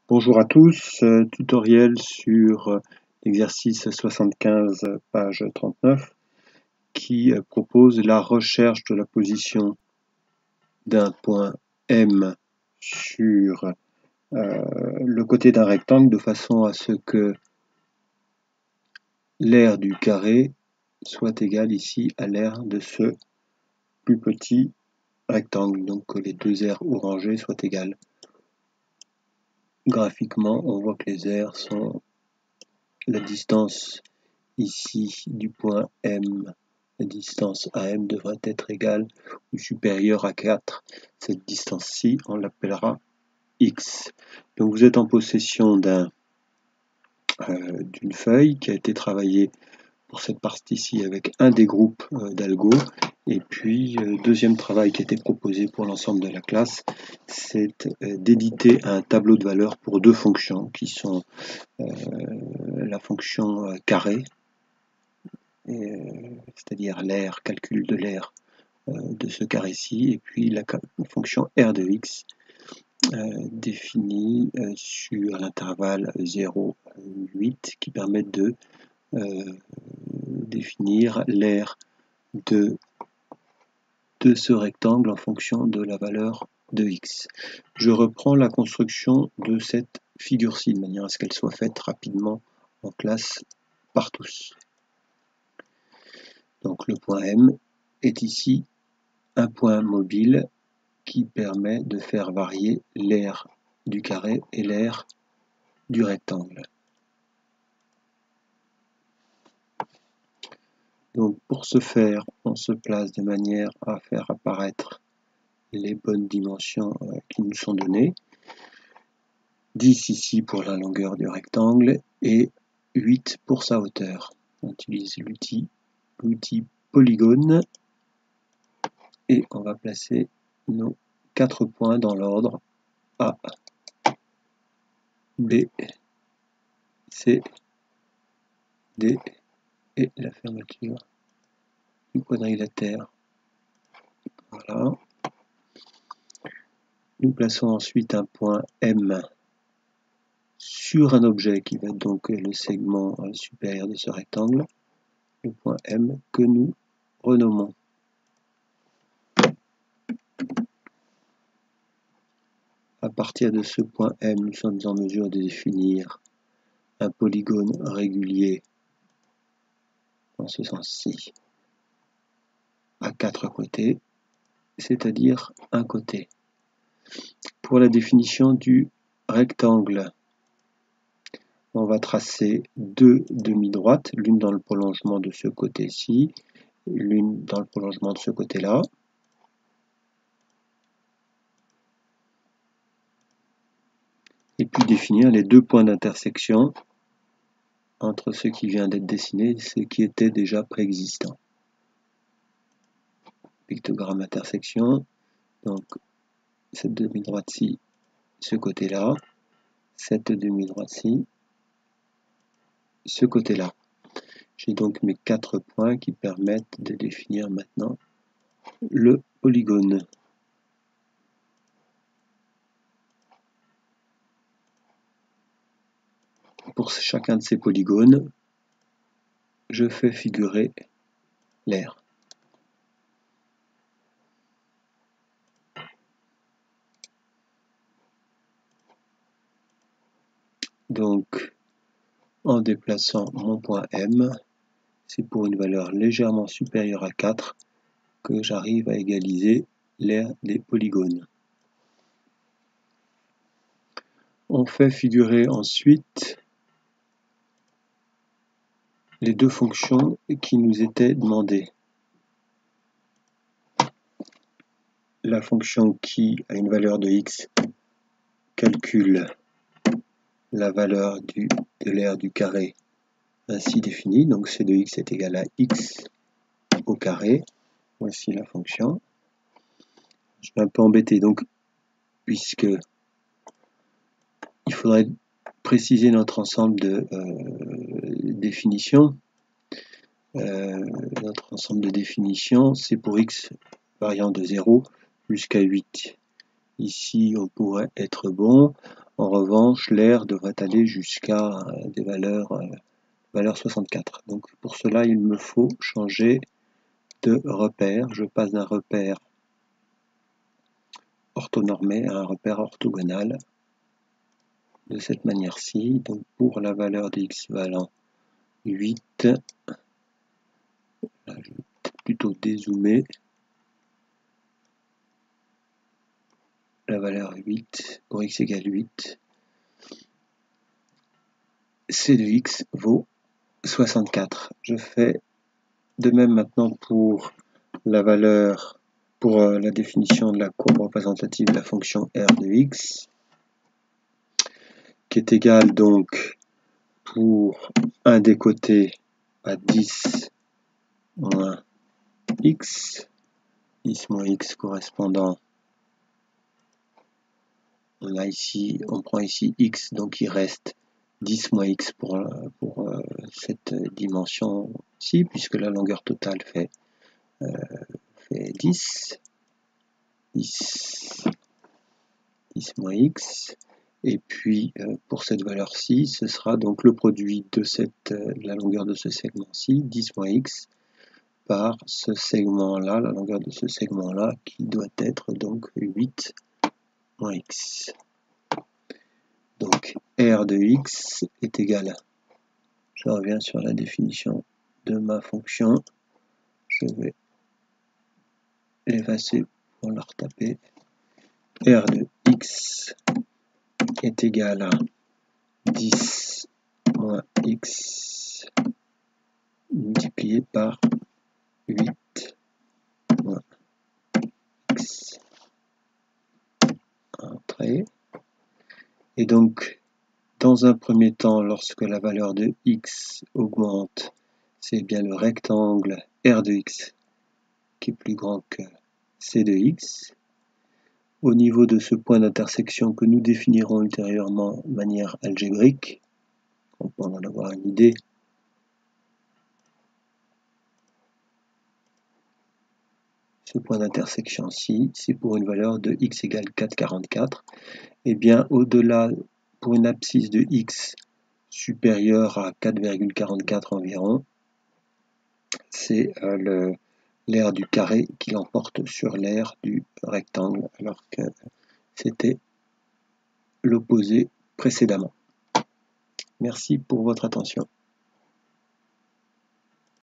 Bonjour à tous, tutoriel sur l'exercice 75, page 39, qui propose la recherche de la position d'un point M sur le côté d'un rectangle de façon à ce que l'aire du carré soit égal ici à l'aire de ce plus petit rectangle, donc que les deux aires orangées soient égales. Graphiquement, on voit que les aires sont la distance ici du point M, la distance AM devrait être égale ou supérieure à 4. Cette distance-ci, on l'appellera X. Donc vous êtes en possession d'une feuille qui a été travaillée pour cette partie-ci avec un des groupes d'algo. Et puis, deuxième travail qui a été proposé pour l'ensemble de la classe, c'est d'éditer un tableau de valeurs pour deux fonctions qui sont la fonction carré, c'est-à-dire l'aire, calcul de l'aire de ce carré-ci, et puis la fonction r de x définie sur l'intervalle 0, 8, qui permet de définir l'aire de ce rectangle en fonction de la valeur de x. Je reprends la construction de cette figure-ci de manière à ce qu'elle soit faite rapidement en classe par tous. Donc le point M est ici un point mobile qui permet de faire varier l'aire du carré et l'aire du rectangle. Donc pour ce faire, on se place de manière à faire apparaître les bonnes dimensions qui nous sont données. 10 ici pour la longueur du rectangle et 8 pour sa hauteur. On utilise l'outil polygone et on va placer nos 4 points dans l'ordre A, B, C, D et la fermeture du quadrilatère. Voilà. Nous plaçons ensuite un point M sur un objet qui va être donc le segment supérieur de ce rectangle, le point M que nous renommons. À partir de ce point M, nous sommes en mesure de définir un polygone régulier dans ce sens-ci à 4 côtés, c'est-à-dire un côté. Pour la définition du rectangle, on va tracer deux demi-droites, l'une dans le prolongement de ce côté-ci, l'une dans le prolongement de ce côté-là. Et puis définir les deux points d'intersection entre ce qui vient d'être dessiné et ce qui était déjà préexistant. Pictogramme intersection, donc cette demi-droite-ci, ce côté-là, cette demi-droite-ci, ce côté-là. J'ai donc mes 4 points qui permettent de définir maintenant le polygone. Pour chacun de ces polygones, je fais figurer l'aire. Donc, en déplaçant mon point M, c'est pour une valeur légèrement supérieure à 4 que j'arrive à égaliser l'aire des polygones. On fait figurer ensuite les deux fonctions qui nous étaient demandées. La fonction qui a une valeur de x calcule la valeur de l'aire du carré ainsi définie, donc c de x est égal à x au carré. Voici la fonction. Je suis un peu embêté, donc, puisque il faudrait préciser notre ensemble de définitions. Notre ensemble de définitions, c'est pour x variant de 0 jusqu'à 8. Ici, on pourrait être bon En revanche, l'air devrait aller jusqu'à des valeurs 64. Donc pour cela, il me faut changer de repère. Je passe d'un repère orthonormé à un repère orthogonal de cette manière-ci. Donc pour la valeur de x valant 8, là, je vais plutôt dézoomer. La valeur 8, pour x égale 8, c de x vaut 64. Je fais de même maintenant pour la valeur, pour la définition de la courbe représentative de la fonction r de x, qui est égale donc pour un des côtés à 10 moins x, 10 moins x correspondant, on prend ici x, donc il reste 10 moins x pour cette dimension-ci, puisque la longueur totale fait 10 moins x, et puis pour cette valeur-ci, ce sera donc le produit de la longueur de ce segment-ci, 10 moins x, par ce segment-là, la longueur de ce segment-là, qui doit être donc 8 moins x. Donc r de x est égal, je reviens sur la définition de ma fonction, je vais l'effacer pour la retaper, r de x est égal à 10 moins x multiplié par 8 moins x. Entrée. Et donc, dans un premier temps, lorsque la valeur de x augmente, c'est bien le rectangle r de x qui est plus grand que c de x. Au niveau de ce point d'intersection que nous définirons ultérieurement de manière algébrique, on peut en avoir une idée, ce point d'intersection-ci, c'est pour une valeur de x égale 4,44. Et bien au-delà, pour une abscisse de x supérieure à 4,44 environ, c'est l'aire du carré qui l'emporte sur l'aire du rectangle, alors que c'était l'opposé précédemment. Merci pour votre attention.